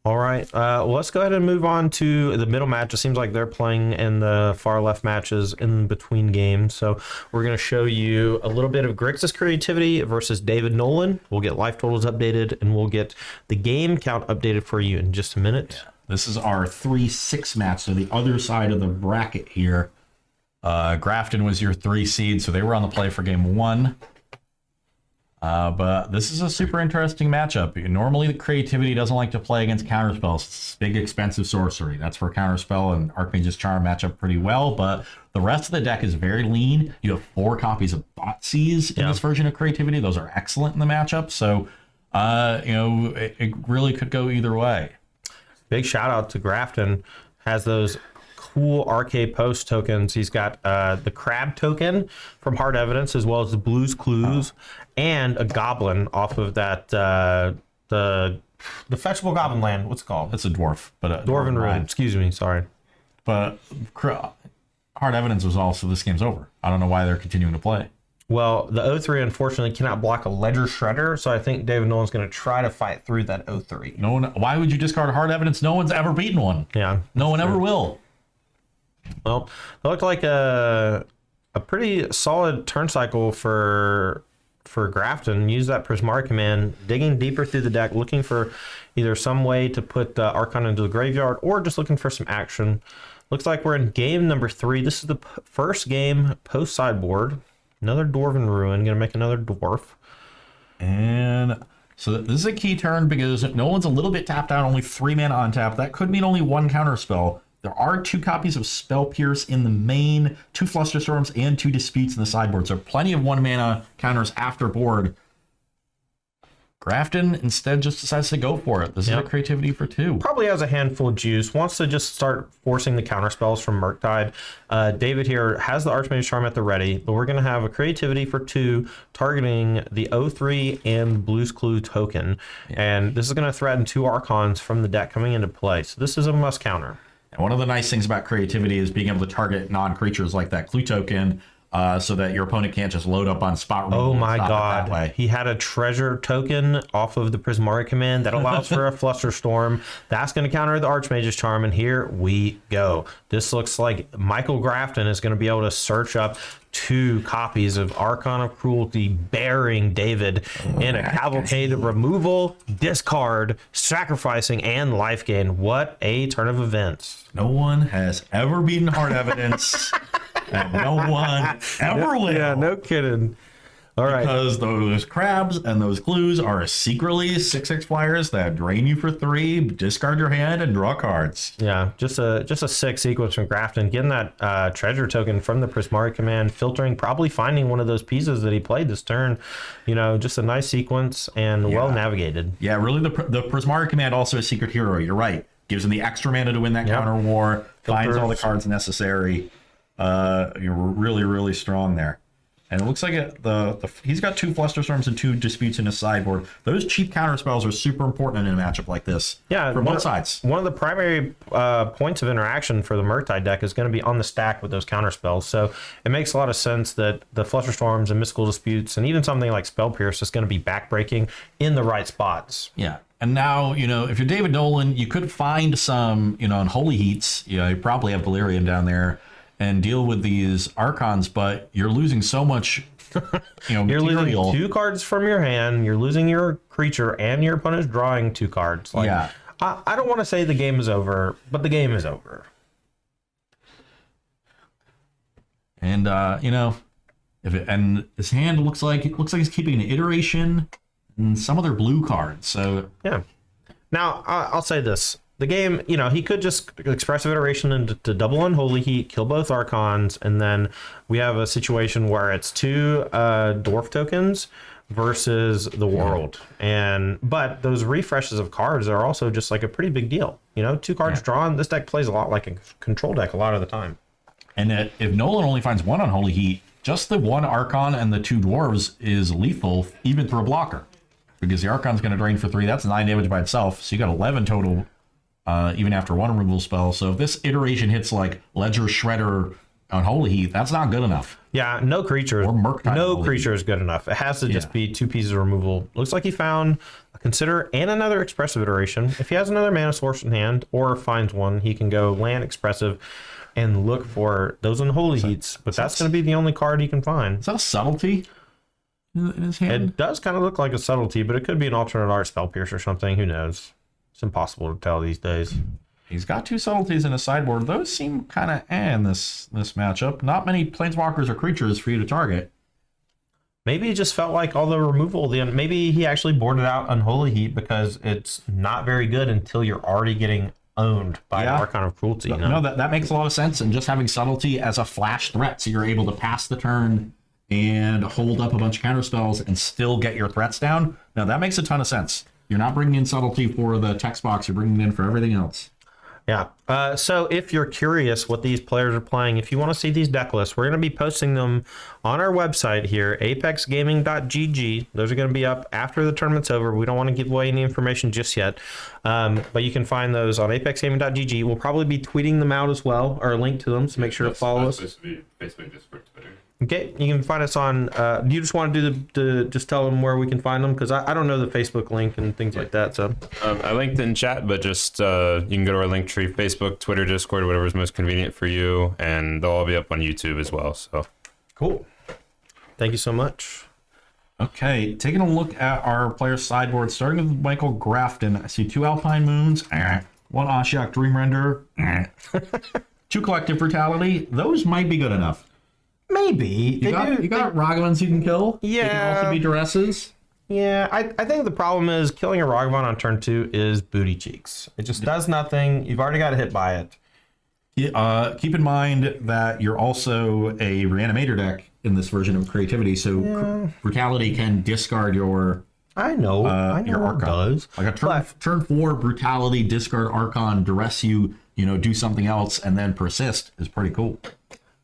All right, let's go ahead and move on to the middle match. It seems like they're playing in the far left matches in between games. So we're going to show you a little bit of Grixis creativity versus David Nolan. We'll get life totals updated, and we'll get the game count updated for you in just a minute. Yeah. This is our 3-6 match, so the other side of the bracket here. Grafton was your 3 seed, so they were on the play for game 1. But this is a super interesting matchup. Normally, the creativity doesn't like to play against counterspells. It's big, expensive sorcery. That's where counterspell and Archmage's Charm match up pretty well. But the rest of the deck is very lean. You have 4 copies of Botsies in this version of creativity. Those are excellent in the matchup. So, it really could go either way. Big shout out to Grafton. Has those cool Arcade Post tokens. He's got the Crab token from Hard Evidence, as well as the Blues Clues, and a Goblin off of that the fetchable Goblin land. What's it called? It's a dwarf, but Dwarven Ruin. Excuse me, sorry. But Hard Evidence was also this game's over. I don't know why they're continuing to play. Well, the 0-3 unfortunately cannot block a Ledger Shredder, so I think David Nolan's going to try to fight through that 0-3. No one. Why would you discard Hard Evidence? No one's ever beaten one. Yeah, no one ever will. Well, it looked like a pretty solid turn cycle for Grafton. Use that Prismari command, digging deeper through the deck, looking for either some way to put Archon into the graveyard or just looking for some action. Looks like we're in game number 3. This is the first game post sideboard. Another Dwarven Ruin, gonna make another dwarf. And so this is a key turn because Nolan's a little bit tapped out, only 3 mana on tap. That could mean only 1 counter spell. There are 2 copies of Spell Pierce in the main, 2 Flusterstorms, and 2 Disputes in the sideboard. So plenty of 1 mana counters after board. Grafton instead just decides to go for it. This is a creativity for 2. Probably has a handful of juice. Wants to just start forcing the counter spells from Murktide. David here has the Archmage's Charm at the ready, but we're going to have a creativity for 2 targeting the 0-3 and Blues Clue token. And this is going to threaten 2 Archons from the deck coming into play. So this is a must counter. And one of the nice things about creativity is being able to target non-creatures like that Clue token, so that your opponent can't just load up on spot removal. Oh my god, he had a treasure token off of the Prismari command that allows for a Flusterstorm. That's going to counter the Archmage's Charm, and here we go. This looks like Michael Grafton is going to be able to search up 2 copies of Archon of Cruelty, bearing David in a cavalcade of removal, discard, sacrificing, and life gain. What a turn of events. No one has ever beaten Hard Evidence. And no one ever will. Yeah, no kidding. All right. Because those crabs and those clues are secretly 6/6 flyers that drain you for 3, discard your hand, and draw cards. Yeah, just a sick sequence from Grafton. Getting that treasure token from the Prismari command, filtering, probably finding one of those pieces that he played this turn. Just a nice sequence and well navigated. Yeah, really the Prismari command also a secret hero. You're right. Gives him the extra mana to win that counter war, finds all the cards necessary. You're really, really strong there. And it looks like he's got 2 Flusterstorms and 2 Disputes in his sideboard. Those cheap counter spells are super important in a matchup like this. Yeah, for both sides. One of the primary points of interaction for the Murktide deck is going to be on the stack with those counter spells. So it makes a lot of sense that the Flusterstorms and Mystical Disputes and even something like Spell Pierce is going to be backbreaking in the right spots. Yeah. And now, if you're David Nolan, you could find some, Unholy Heats. You probably have Delirium down there, and deal with these Archons, but you're losing so much, you're material. losing 2 cards from your hand, you're losing your creature, and your opponent's drawing 2 cards. I don't want to say the game is over, but the game is over. And, and his hand looks like he's keeping an iteration and some other blue cards, so... Yeah. Now, I'll say this. The game, he could just expressive iteration into double Unholy Heat, kill both Archons, and then we have a situation where it's 2 dwarf tokens versus the world. But those refreshes of cards are also just like a pretty big deal. 2 cards drawn. This deck plays a lot like a control deck a lot of the time. And if Nolan only finds 1 Unholy Heat, just the 1 Archon and the 2 dwarves is lethal, even through a blocker. Because the Archon's going to drain for 3. That's 9 damage by itself. So you got 11 total. Even after 1 removal spell. So if this iteration hits like Ledger Shredder Unholy Heat, that's not good enough. Yeah, no creature. Or Murktide No Unholy creature is good enough. It has to just be 2 pieces of removal. Looks like he found a Consider and another Expressive Iteration. If he has another mana source in hand or finds one, he can go land Expressive and look for those Unholy Heats. But that's going to be the only card he can find. Is that a Subtlety in his hand? It does kind of look like a Subtlety, but it could be an alternate art Spell Pierce or something. Who knows? It's impossible to tell these days. He's got 2 Subtleties in his sideboard. Those seem kind of in this matchup. Not many Planeswalkers or creatures for you to target. Maybe it just felt like all the removal. Maybe he actually boarded out Unholy Heat because it's not very good until you're already getting owned by Archon of Cruelty. You know? No, that makes a lot of sense. And just having Subtlety as a flash threat, so you're able to pass the turn and hold up a bunch of counter spells and still get your threats down. Now, that makes a ton of sense. You're not bringing in Subtlety for the text box. You're bringing it in for everything else. Yeah. So if you're curious what these players are playing, if you want to see these deck lists, we're going to be posting them on our website here, apexgaming.gg. Those are going to be up after the tournament's over. We don't want to give away any information just yet. But you can find those on apexgaming.gg. We'll probably be tweeting them out as well, or a link to them, so make sure to follow us. Facebook, Discord, Twitter. Okay, you can find us on. Do you just want to do just tell them where we can find them? Because I don't know the Facebook link and things like that. So I linked in chat, but just you can go to our link tree, Facebook, Twitter, Discord, whatever is most convenient for you, and they'll all be up on YouTube as well. So cool. Thank you so much. Okay, taking a look at our player sideboard, starting with Michael Grafton. I see 2 Alpine Moons, 1 Ashiok Dreamrender, 2 Collective Brutality. Those might be good enough. Maybe. You got Ragavans you can kill. Yeah. They can also be Duresses. Yeah, I think the problem is killing a Ragavan on turn 2 is booty cheeks. It just does nothing. You've already got hit by it. Keep in mind that you're also a Reanimator deck in this version of Creativity, so Brutality can discard your... I know your what it does. Like a turn 4 Brutality, discard Archon, duress you, do something else, and then persist is pretty cool.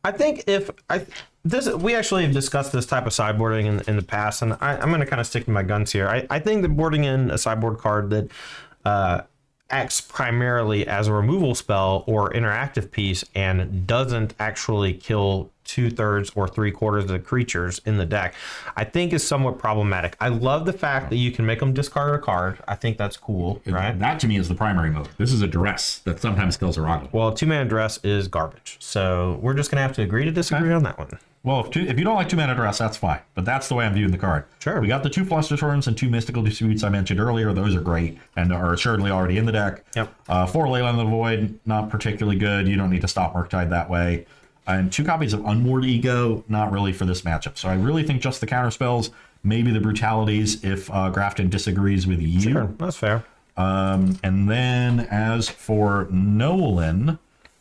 I think we actually have discussed this type of sideboarding in the past, and I'm going to kind of stick to my guns here. I think that boarding in a sideboard card that acts primarily as a removal spell or interactive piece and doesn't actually kill 2/3 or 3/4 of the creatures in the deck, I think is somewhat problematic. I love the fact that you can make them discard a card. I think that's cool, right? That to me is the primary mode. This is a duress that sometimes kills a Ragavan. Well, 2-mana duress is garbage, so we're just gonna have to agree to disagree on that one. Well, if you don't like 2-mana duress, that's fine. But that's the way I'm viewing the card. Sure. We got the 2 Flusterstorms and 2 Mystical Disputes I mentioned earlier. Those are great and are assuredly already in the deck. Yep. 4 Leyline of the Void, not particularly good. You don't need to stop Murktide that way. And 2 copies of Unmoored Ego, not really for this matchup. So I really think just the counter spells, maybe the brutalities if Grafton disagrees with you. Sure, that's fair. And then as for Nolan,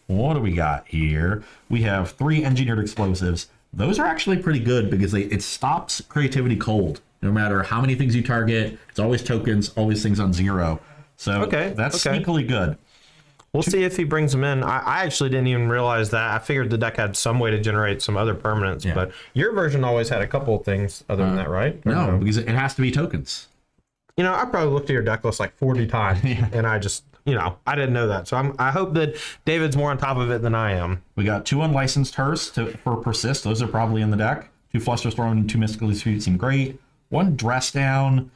what do we got here? We have 3 Engineered Explosives. Those are actually pretty good because it stops creativity cold. No matter how many things you target, it's always tokens, always things on 0. So that's sneakily good. We'll see if he brings them in. I actually didn't even realize that. I figured the deck had some way to generate some other permanents, but your version always had a couple of things other than that, right? No, because it has to be tokens. I probably looked at your deck list like 40 times, and I just, I didn't know that. So I hope that David's more on top of it than I am. We got 2 Unlicensed Hearse for Persist. Those are probably in the deck. 2 Flusterstorm and 2 Mystical Dispute seem great. 1 Dress Down.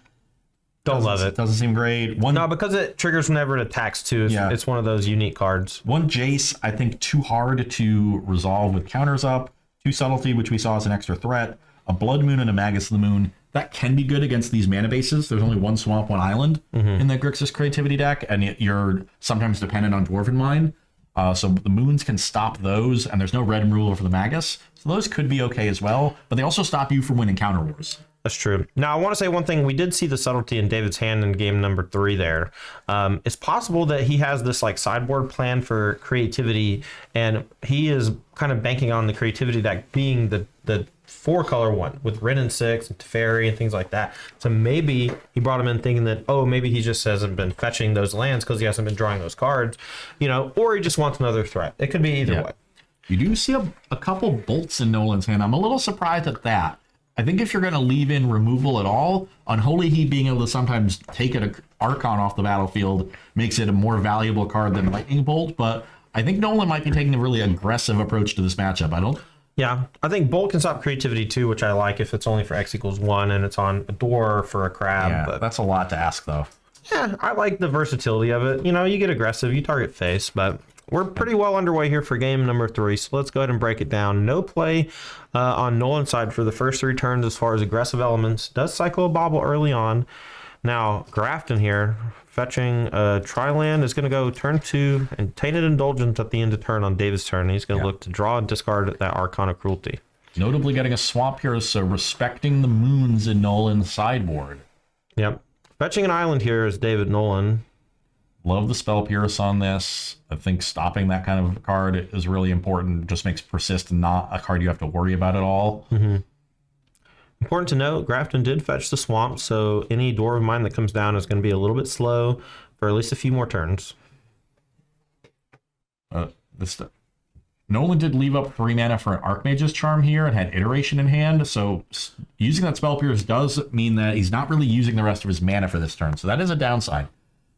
Don't love it. Doesn't seem great. No, because it triggers whenever it attacks too. It's one of those unique cards. 1 Jace, I think too hard to resolve with counters up. 2 Subtlety, which we saw as an extra threat. A Blood Moon and a Magus of the Moon. That can be good against these mana bases. There's only 1 Swamp, 1 Island in the Grixis Creativity deck, and you're sometimes dependent on Dwarven Mine. So the Moons can stop those, and there's no red removal for the Magus. So those could be okay as well, but they also stop you from winning counter wars. That's true. Now, I want to say one thing. We did see the subtlety in David's hand in game number 3 there. It's possible that he has this like sideboard plan for creativity, and he is kind of banking on the creativity deck being the 4-color one with Rin and 6 and Teferi and things like that. So maybe he brought him in thinking that, maybe he just hasn't been fetching those lands because he hasn't been drawing those cards, or he just wants another threat. It could be either way. You do see a couple bolts in Nolan's hand. I'm a little surprised at that. I think if you're going to leave in removal at all, Unholy Heat being able to sometimes take an Archon off the battlefield makes it a more valuable card than Lightning Bolt, but I think Nolan might be taking a really aggressive approach to this matchup. Yeah, I think Bolt can stop creativity too, which I like if it's only for X equals 1 and it's on a door for a crab. Yeah, but that's a lot to ask, though. yeah, I like the versatility of it. You know, you get aggressive, you target face, but we're pretty well underway here for game number 3. So let's go ahead and break it down. No play on Nolan's side for the first 3 turns as far as aggressive elements. Does cycle a bobble early on. Now, Grafton here, fetching a Tri-land, is going to go turn 2 and Tainted Indulgence at the end of turn on David's turn. He's going to look to draw and discard that Archon of Cruelty. Notably getting a swamp here, so respecting the moons in Nolan's sideboard. Yep. Fetching an island here is David Nolan. Love the Spell Pierce on this. I think stopping that kind of card is really important. It just makes Persist not a card you have to worry about at all. Mm-hmm. Important to note, Grafton did fetch the swamp, so any Dwarven mine that comes down is going to be a little bit slow for at least a few more turns. Nolan did leave up 3 mana for an Archmage's Charm here and had Iteration in hand, so using that Spell Pierce does mean that he's not really using the rest of his mana for this turn, so that is a downside.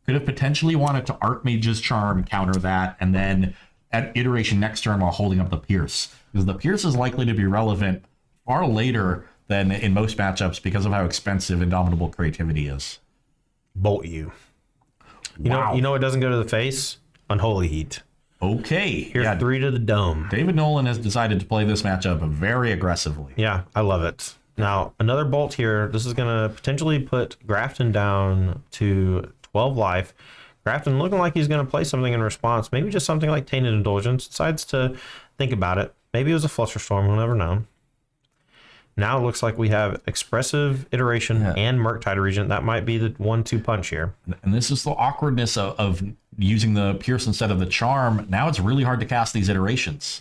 Could have potentially wanted to Archmage's Charm, counter that, and then at Iteration next turn while holding up the Pierce, because the Pierce is likely to be relevant far later than in most matchups because of how expensive Indomitable Creativity is. Bolt you. Wow. You know what doesn't go to the face? Unholy Heat. Okay. Here's 3 to the dome. David Nolan has decided to play this matchup very aggressively. Yeah, I love it. Now, another bolt here. This is going to potentially put Grafton down to 12 life. Grafton looking like he's going to play something in response. Maybe just something like Tainted Indulgence. Decides to think about it. Maybe it was a Flusterstorm. We'll never know. Now it looks like we have Expressive Iteration and Murktide Regent. That might be the 1-2 punch here. And this is the awkwardness of using the Pierce instead of the Charm. Now it's really hard to cast these iterations.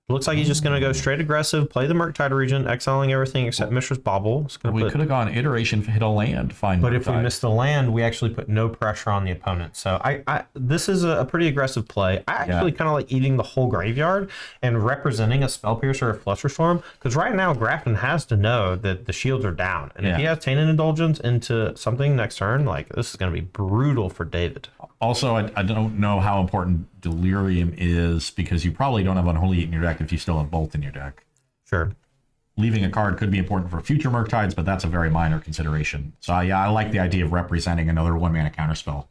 Looks like he's just going to go straight aggressive, play the Murktide Regent, exiling everything except Mistress Bauble. We could have gone Iteration, hit a land, fine. But if we missed the land, we actually put no pressure on the opponent. So this is a pretty aggressive play. I actually kind of like eating the whole graveyard and representing a Spell Piercer or a Flusterstorm, because right now Grafton has to know that the shields are down. And if he has Tainted Indulgence into something next turn, like this is going to be brutal for David. Also, I don't know how important Delirium is, because you probably don't have Unholy Heat in your deck if you still have Bolt in your deck. Sure. Leaving a card could be important for future Murktides, but that's a very minor consideration. So yeah, I like the idea of representing another 1-mana counterspell.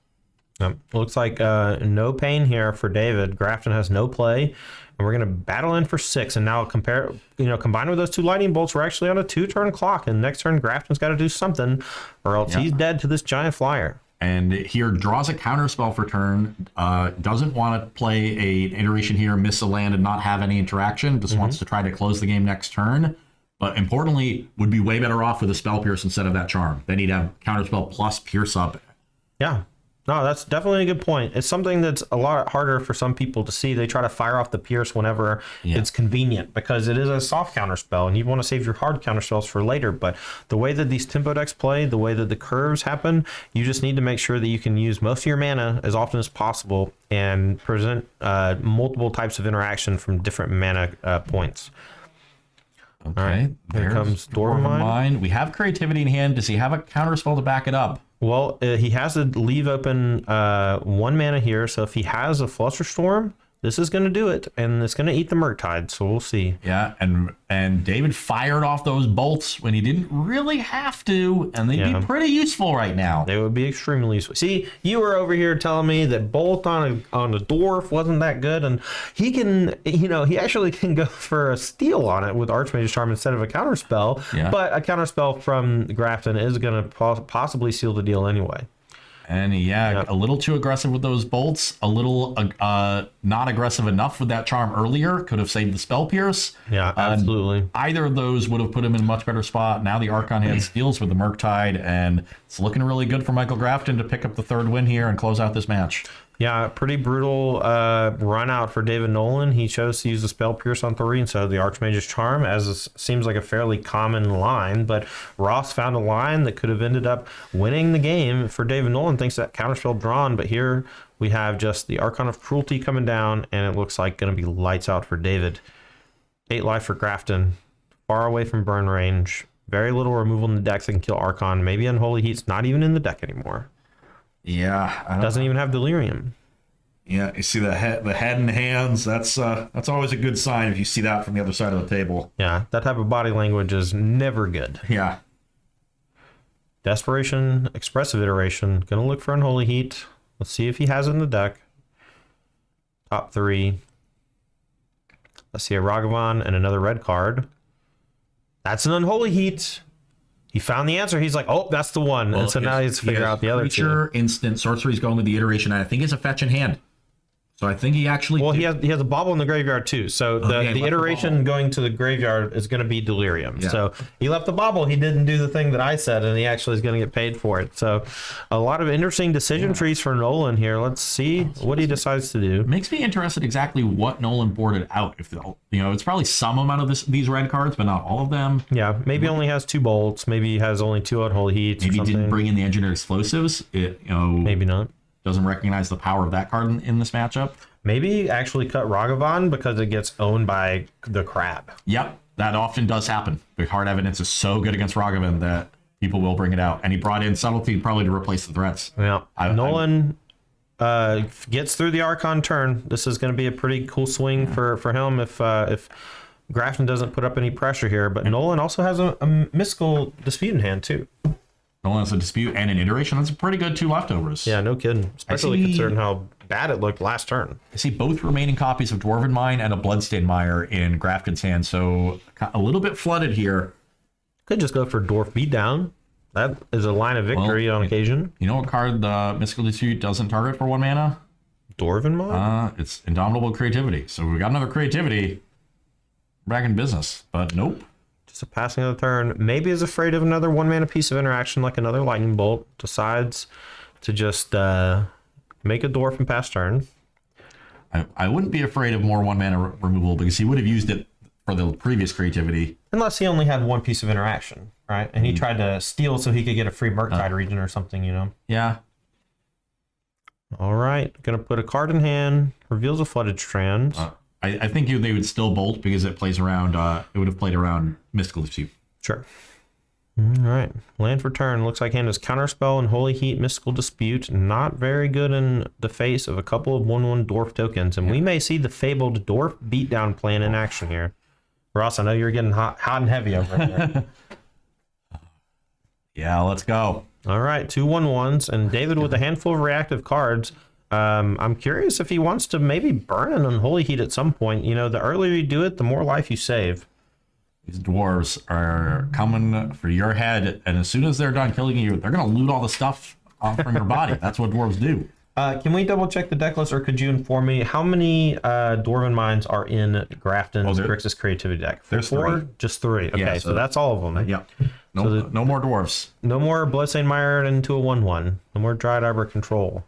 Looks like no pain here for David. Grafton has no play, and we're going to battle in for 6. And now combined with those 2 lightning bolts, we're actually on a 2-turn clock. And next turn, Grafton's got to do something, or else he's dead to this giant flyer. And here draws a counterspell for turn, doesn't want to play an iteration here, miss a land and not have any interaction, just wants to try to close the game next turn. But importantly, would be way better off with a Spell Pierce instead of that Charm. Then he'd have counterspell plus Pierce up. Yeah. No, that's definitely a good point. It's something that's a lot harder for some people to see. They try to fire off the Pierce whenever it's convenient, because it is a soft counterspell, and you want to save your hard counterspells for later. But the way that these tempo decks play, the way that the curves happen, you just need to make sure that you can use most of your mana as often as possible and present multiple types of interaction from different mana points. Okay, all right. Here comes Dwarven Mine. We have Creativity in hand. Does he have a counterspell to back it up? Well, he has to leave open 1 mana here, so if he has a Flusterstorm, this is going to do it, and it's going to eat the Murktide, so we'll see. Yeah, and David fired off those bolts when he didn't really have to, and they'd be pretty useful right now. They would be extremely useful. See, you were over here telling me that Bolt on a Dwarf wasn't that good, and he can, he actually can go for a steal on it with Archmage's Charm instead of a counterspell, but a counterspell from Grafton is going to possibly seal the deal anyway. And a little too aggressive with those bolts, a little not aggressive enough with that Charm earlier, could have saved the Spell Pierce. Yeah, absolutely. Either of those would have put him in a much better spot. Now the Archon hand steals with the Murktide, and it's looking really good for Michael Grafton to pick up the 3rd win here and close out this match. Yeah, pretty brutal run out for David Nolan. He chose to use the Spell Pierce on 3 instead of the Archmage's Charm, as seems like a fairly common line. But Ross found a line that could have ended up winning the game for David Nolan, thanks to that counterspell drawn. But here we have just the Archon of Cruelty coming down, and it looks like going to be lights out for David. 8 life for Grafton, far away from burn range. Very little removal in the deck that can kill Archon. Maybe Unholy Heat's not even in the deck anymore. Yeah. Doesn't even have Delirium. Yeah, you see the head and hands. That's always a good sign if you see that from the other side of the table. Yeah, that type of body language is never good. Yeah. Desperation, expressive iteration. Gonna look for Unholy Heat. Let's see if he has it in the deck. Top 3. Let's see a Ragavan and another red card. That's an Unholy Heat. He found the answer. He's like, oh, that's the one. Well, and so now he's figured out the other two. Creature, instant, sorcery's going with the iteration, and I think it's a fetch in hand. So I think he actually... Well, he has a bauble in the graveyard too. So the iteration going to the graveyard is going to be Delirium. Yeah. So he left the bauble. He didn't do the thing that I said, and he actually is going to get paid for it. So a lot of interesting decision trees for Nolan here. Let's see what he decides to do. It makes me interested exactly what Nolan boarded out. If it's probably some amount of these red cards, but not all of them. Yeah, maybe only has 2 bolts. Maybe he has only 2 Unholy Heats. Maybe he didn't bring in the engineered explosives. Maybe not. Doesn't recognize the power of that card in this matchup. Maybe actually cut Ragavan because it gets owned by the crab. Yep, that often does happen. The hard evidence is so good against Ragavan that people will bring it out. And he brought in subtlety probably to replace the threats. Yeah, Nolan gets through the Archon turn. This is going to be a pretty cool swing for him if Grafton doesn't put up any pressure here. But Nolan also has a mystical dispute in hand too. Nolan has a dispute and an iteration. That's pretty good 2 leftovers. Yeah, no kidding. Especially considering how bad it looked last turn. I see both remaining copies of Dwarven Mine and a Bloodstained Mire in Grafton's hand, so a little bit flooded here. Could just go for Dwarf Beatdown. That is a line of victory on occasion. You know what card the Mystical Dispute doesn't target for 1 mana? Dwarven Mine? It's Indomitable Creativity. So we got another creativity. Back in business, but nope. Just a passing of the turn. Maybe is afraid of another 1 mana piece of interaction like another Lightning Bolt. Decides to just make a dwarf and pass turn. I wouldn't be afraid of more 1 mana removal because he would have used it for the previous creativity. Unless he only had 1 piece of interaction, right? And he tried to steal so he could get a free Murktide region or something, Yeah. All right. Gonna put a card in hand. Reveals a Flooded Strand. I think they would still bolt because it plays around. It would have played around Mystical Dispute. Sure. All right. Land for turn. Looks like hand is Counterspell and Holy Heat, Mystical Dispute. Not very good in the face of a couple of 1/1 dwarf tokens. And we may see the fabled dwarf beatdown plan in action here. Ross, I know you're getting hot and heavy over here. Yeah, let's go. All right. 2 1/1s. And David with a handful of reactive cards. I'm curious if he wants to maybe burn an Unholy Heat at some point. The earlier you do it, the more life you save. These dwarves are coming for your head, and as soon as they're done killing you, they're going to loot all the stuff off from your body. That's what dwarves do. Can we double check the deck list, or could you inform me how many Dwarven Mines are in Grafton's Grixis creativity deck? There's 4? 3. Just 3. Okay, Yeah, so that's all of them. Yeah. No more dwarves. No more Bloodstained Mire into a 1/1. No more Dryad Arbor Control.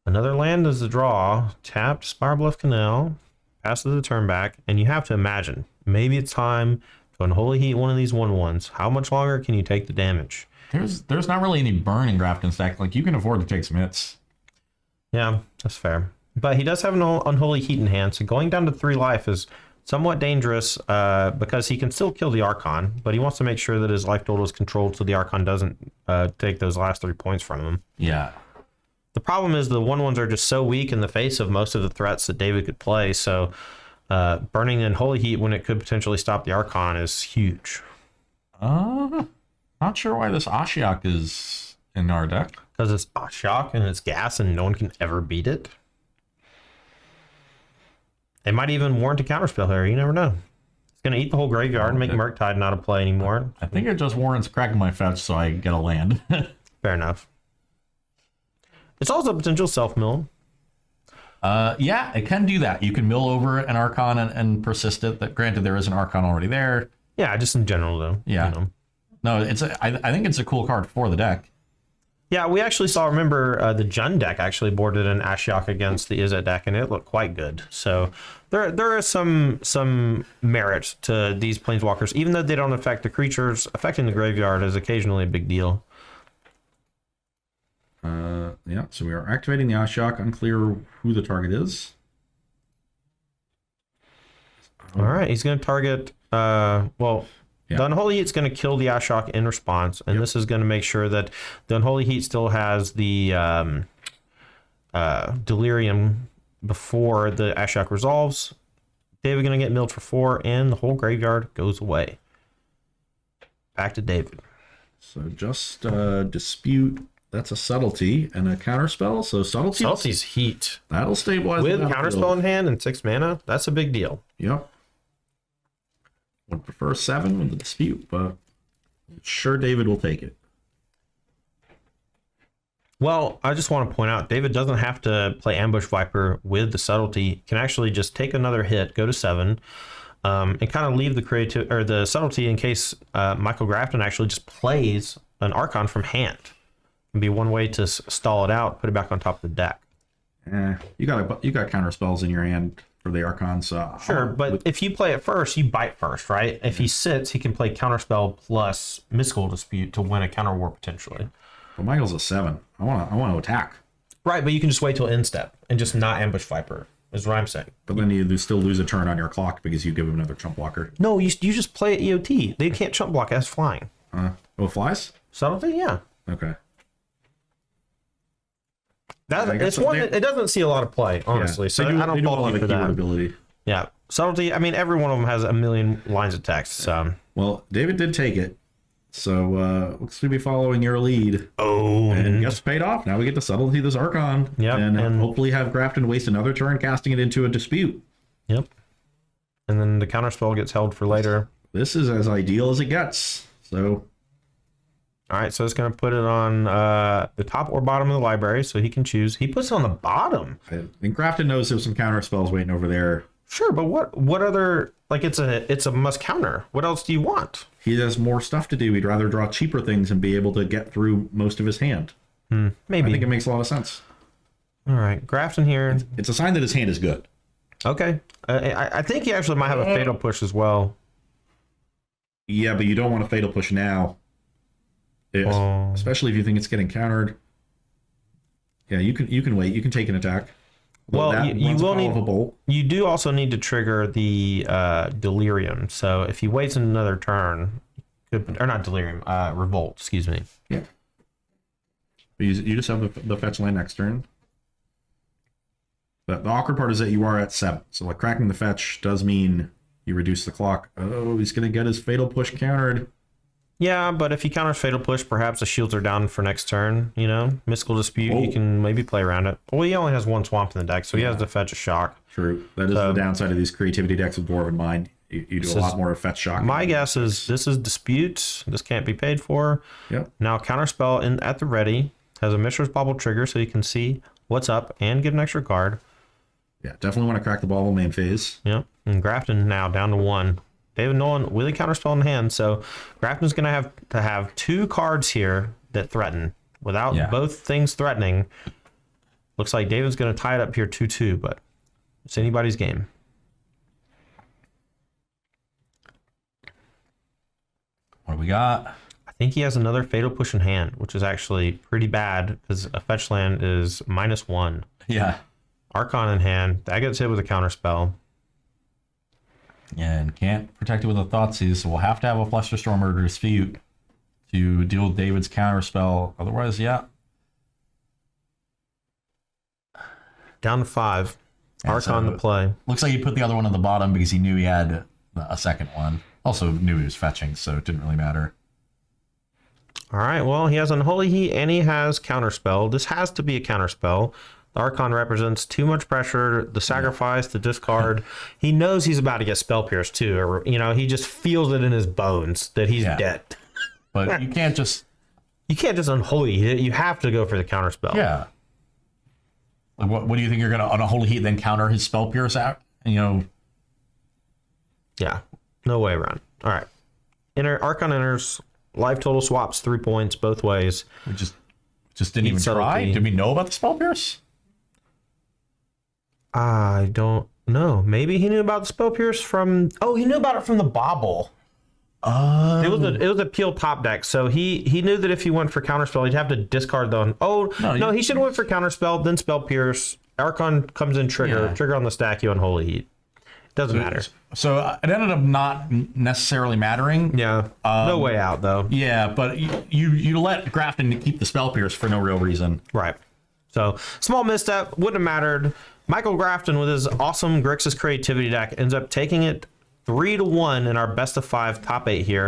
Another land is the draw. Tapped Spirebluff Canal. Passes the turn back. And you have to imagine, maybe it's time to Unholy Heat one of these 1/1s. How much longer can you take the damage? There's not really any burn in Grafton's deck. Like, you can afford to take some hits. Yeah, that's fair. But he does have an Unholy Heat in hand, so going down to 3 life is somewhat dangerous because he can still kill the Archon, but he wants to make sure that his life total is controlled so the Archon doesn't take those last 3 points from him. Yeah. The problem is the 1/1s are just so weak in the face of most of the threats that David could play, so burning in Holy Heat when it could potentially stop the Archon is huge. Not sure why this Ashiok is in our deck. Because it's Ashiok and it's gas and no one can ever beat it. They might even warrant a counterspell here, you never know. It's going to eat the whole graveyard and make Murktide not a play anymore. I think it just warrants cracking my fetch so I get a land. Fair enough. It's also a potential self-mill. Yeah, it can do that. You can mill over an Archon and persist it. That, granted, there is an Archon already there. Yeah, just in general, though. Yeah. No, I think it's a cool card for the deck. Yeah, we actually saw, remember, the Jund deck actually boarded an Ashiok against the Izzet deck, and it looked quite good. So there is some merit to these Planeswalkers, even though they don't affect the creatures. Affecting the graveyard is occasionally a big deal. Yeah, so we are activating the Ashiok. Unclear who the target is. All right, he's going to target, the Unholy Heat's going to kill the Ashiok in response, and this is going to make sure that the Unholy Heat still has the Delirium before the Ashok resolves. David gonna get milled for 4, and the whole graveyard goes away. Back to David. So just Dispute. That's a Subtlety and a Counterspell. So Subtlety. Subtlety's heat. That'll stabilize With the Counterspell battlefield. in hand and 6 mana, that's a big deal. Yep. Would prefer 7 with the Dispute, but sure David will take it. Well, I just want to point out, David doesn't have to play Ambush Viper with the Subtlety. He can actually just take another hit, go to 7, and kind of leave the creative or the Subtlety in case Michael Grafton actually just plays an Archon from hand. It'd be one way to stall it out, put it back on top of the deck. You got counter spells in your hand for the Archon, so Sure, but if you play it first, you bite first, right? If he sits, he can play Counterspell plus Mystical Dispute to win a counter war potentially. But Michael's a 7. I want to attack. Right, but you can just wait till end step and just not Ambush Viper, is what I'm saying. But then you still lose a turn on your clock because you give him another chump blocker. No, you just play at EOT. They can't chump block as flying. Oh, it flies? Subtlety, yeah. Okay. It doesn't see a lot of play, honestly. So I don't fault you for that. Ability. Yeah, Subtlety. I mean, every one of them has a million lines of text. Well, David did take it, so looks to be following your lead. Oh, and guess paid off. Now we get to Subtlety this Archon, yep, and hopefully have Grafton waste another turn casting it into a Dispute. Yep. And then the counterspell gets held for later. This is as ideal as it gets. So. All right, so it's going to put it on the top or bottom of the library, so he can choose. He puts it on the bottom. I think Grafton knows there's some counter spells waiting over there. Sure, but what other, like, it's a must counter. What else do you want? He has more stuff to do. He'd rather draw cheaper things and be able to get through most of his hand. Maybe. I think it makes a lot of sense. All right, Grafton here. It's a sign that his hand is good. Okay. I think he actually might have a Fatal Push as well. Yeah, but you don't want a Fatal Push now. Especially if you think it's getting countered. Yeah, you can wait. You can take an attack. Well, you will need. You do also need to trigger the Delirium. So if he waits another turn, or not Delirium, Revolt. Excuse me. Yeah. But you just have the fetch land next turn. The awkward part is that you are at 7. So like cracking the fetch does mean you reduce the clock. Oh, he's gonna get his Fatal Push countered. Yeah, but if he counters Fatal Push, perhaps the shields are down for next turn, you know? Mystical Dispute, you can maybe play around it. Well, he only has 1 swamp in the deck, so he has to fetch a shock. True. That is the downside of these creativity decks with Dwarven Mind. You do a lot more fetch shock. My guess is this is Dispute. This can't be paid for. Yep. Now, Counterspell at the ready. Has a Mishra's Bauble trigger, so you can see what's up and get an extra card. Yeah, definitely want to crack the Bauble main phase. Yep. And Grafton now down to 1. David Nolan with a counterspell in hand, so Grafton's going to have 2 cards here that threaten. Without both things threatening, looks like David's going to tie it up here 2-2, but it's anybody's game. What do we got? I think he has another Fatal Push in hand, which is actually pretty bad because a fetch land is -1. Yeah. Archon in hand, that gets hit with a counterspell. And can't protect it with a Thoughtseize, so we'll have to have a Flusterstorm or Dispute to deal with David's counterspell. Otherwise, yeah. Down to 5. And Archon to play. Looks like he put the other one on the bottom because he knew he had a second one. Also knew he was fetching, so it didn't really matter. All right, well, he has Unholy Heat and he has Counterspell. This has to be a Counterspell. The Archon represents too much pressure, the sacrifice, the discard. He knows he's about to get Spell Pierce too, or he just feels it in his bones that he's dead. But you can't just Unholy Heat. You have to go for the Counterspell. Yeah. Like what do you think you're gonna Unholy Heat then counter his Spell Pierce out? Yeah. No way around. All right. Archon enters. Life total swaps 3 points both ways. We just didn't even try. Did we know about the Spell Pierce? I don't know. Maybe he knew about the Spell Pierce from. Oh, he knew about it from the Bauble. Oh. It was a peel top deck, so he knew that if he went for Counterspell, he'd have to discard the. No, he should have went for Counterspell, then Spell Pierce. Archon comes in trigger on the stack. You Unholy Heat. Doesn't matter. So it ended up not necessarily mattering. Yeah. No way out though. Yeah, but you let Grafton keep the Spell Pierce for no real reason. Right. So small misstep, wouldn't have mattered. Michael Grafton with his awesome Grixis creativity deck ends up taking it 3-1 in our best of 5 top 8 here.